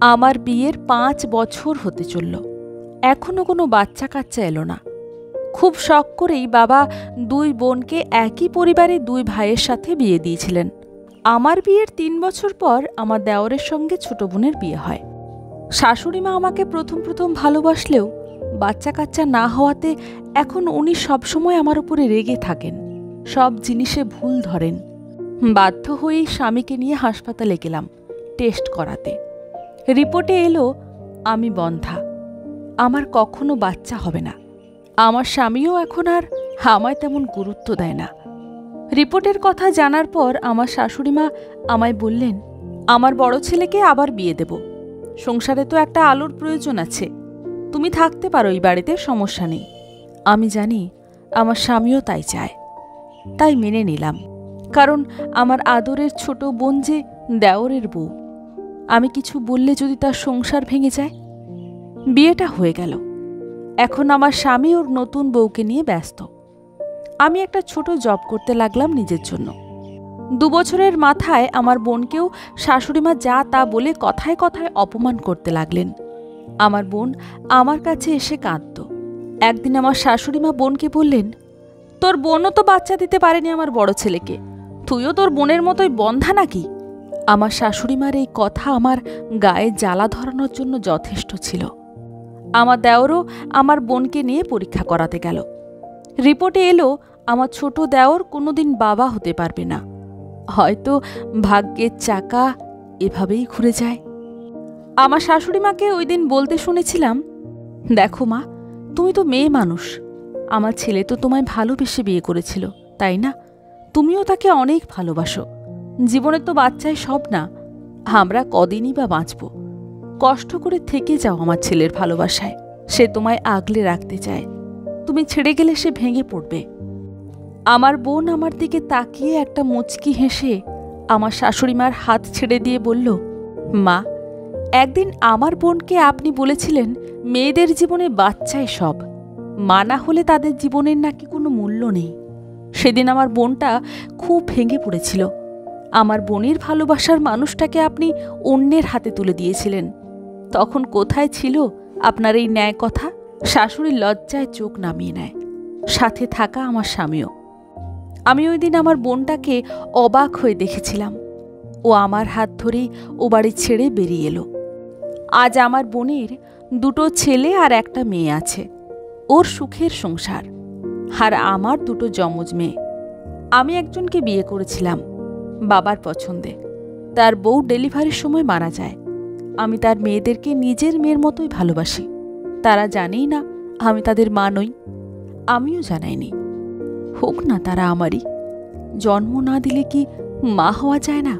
আমার বিয়ের 5 বছর হতে চলল, এখনো কোনো বাচ্চা কাচ্চা এলো না। খুব শখ করেই বাবা 2 বোনকে একই পরিবারে 2 ভাইয়ের সাথে বিয়ে দিয়েছিলেন। আমার বিয়ের 3 বছর পর আমার দেওরের সঙ্গে ছোট বোনের বিয়ে হয়। শাশুড়িমা আমাকে প্রথম ভালোবাসলেও বাচ্চা কাচ্চা না হওয়াতে এখন উনি সবসময় আমার উপরে রেগে থাকেন, সব জিনিসে ভুল ধরেন। বাধ্য হয়েই স্বামীকে নিয়ে হাসপাতালে গেলাম টেস্ট করাতে। রিপোর্টে এলো আমি বন্ধ্যা, আমার কখনো বাচ্চা হবে না। আমার স্বামীও এখন আর আমায় তেমন গুরুত্ব দেয় না। রিপোর্টের কথা জানার পর আমার শাশুড়িমা আমায় বললেন, আমার বড় ছেলেকে আবার বিয়ে দেব, সংসারে তো একটা আলোর প্রয়োজন আছে, তুমি থাকতে পারো এই বাড়িতে, সমস্যা নেই। আমি জানি আমার স্বামীও তাই চায়, তাই মেনে নিলাম। কারণ আমার আদরের ছোট বোন যে দেওরের বউ, আমি কিছু বললে যদি তার সংসার ভেঙে যায়। বিয়েটা হয়ে গেল। এখন আমার স্বামী ওর নতুন বউকে নিয়ে ব্যস্ত। আমি একটা ছোট জব করতে লাগলাম নিজের জন্য। 2 বছরের মাথায় আমার বোনকেও শাশুড়িমা যা তা বলে কথায় কথায় অপমান করতে লাগলেন। আমার বোন আমার কাছে এসে কাঁদত। একদিন আমার শাশুড়িমা বোনকে বললেন, তোর বোনও তো বাচ্চা দিতে পারেনি আমার বড় ছেলেকে, তুইও তোর বোনের মতোই বন্ধা নাকি? আমার শাশুড়িমার এই কথা আমার গায়ে জ্বালা ধরানোর জন্য যথেষ্ট ছিল। আমার দেওরও আমার বোনকে নিয়ে পরীক্ষা করাতে গেল। রিপোর্টে এলো আমার ছোট দেওর কোনোদিন বাবা হতে পারবে না, হয়তো ভাগ্যের চাকা এভাবেই ঘুরে যায়। আমার শাশুড়িমাকে ওই দিন বলতে শুনেছিলাম, দেখো মা, তুমি তো মেয়ে মানুষ, আমার ছেলে তো তোমায় ভালোবেসে বিয়ে করেছিল, তাই না? তুমিও তাকে অনেক ভালোবাসো। জীবনে তো বাচ্চাই সব না, আমরা কদিনই বা বাঁচব। কষ্ট করে থেকে যাও আমার ছেলের ভালোবাসায়, সে তোমায় আগলে রাখতে চায়, তুমি ছেড়ে গেলে সে ভেঙে পড়বে। আমার বোন আমার দিকে তাকিয়ে একটা মুচকি হেসে আমার শাশুড়িমার হাত ছেড়ে দিয়ে বলল, মা, একদিন আমার বোনকে আপনি বলেছিলেন মেয়েদের জীবনে বাচ্চাই সব, মা না হলে তাদের জীবনের নাকি কোনো মূল্য নেই। সেদিন আমার বোনটা খুব ভেঙে পড়েছিল। আমার বোনের ভালোবাসার মানুষটাকে আপনি অন্যের হাতে তুলে দিয়েছিলেন। তখন কোথায় ছিল আপনার এই ন্যায় কথা? শাশুড়ি লজ্জায় চোখ নামিয়ে নেয়, সাথে থাকা আমার স্বামীও। আমি ওই দিন আমার বোনটাকে অবাক হয়ে দেখেছিলাম। ও আমার হাত ধরেই ও বাড়ি ছেড়ে বেরিয়ে এলো। আজ আমার বোনের 2 ছেলে আর একটা মেয়ে আছে, ওর সুখের সংসার। আর আমার 2 যমজ মেয়ে। আমি একজনকে বিয়ে করেছিলাম বাবার পছন্দে, তার বউ ডেলিভারির সময় মারা যায়। আমি তার মেয়েদেরকে নিজের মেয়ের মতোই ভালোবাসি। তারা জানেই না আমি তাদের মা নই, আমিও জানাইনি। হোক না তারা আমারই, জন্ম না দিলে কি মা হওয়া যায় না?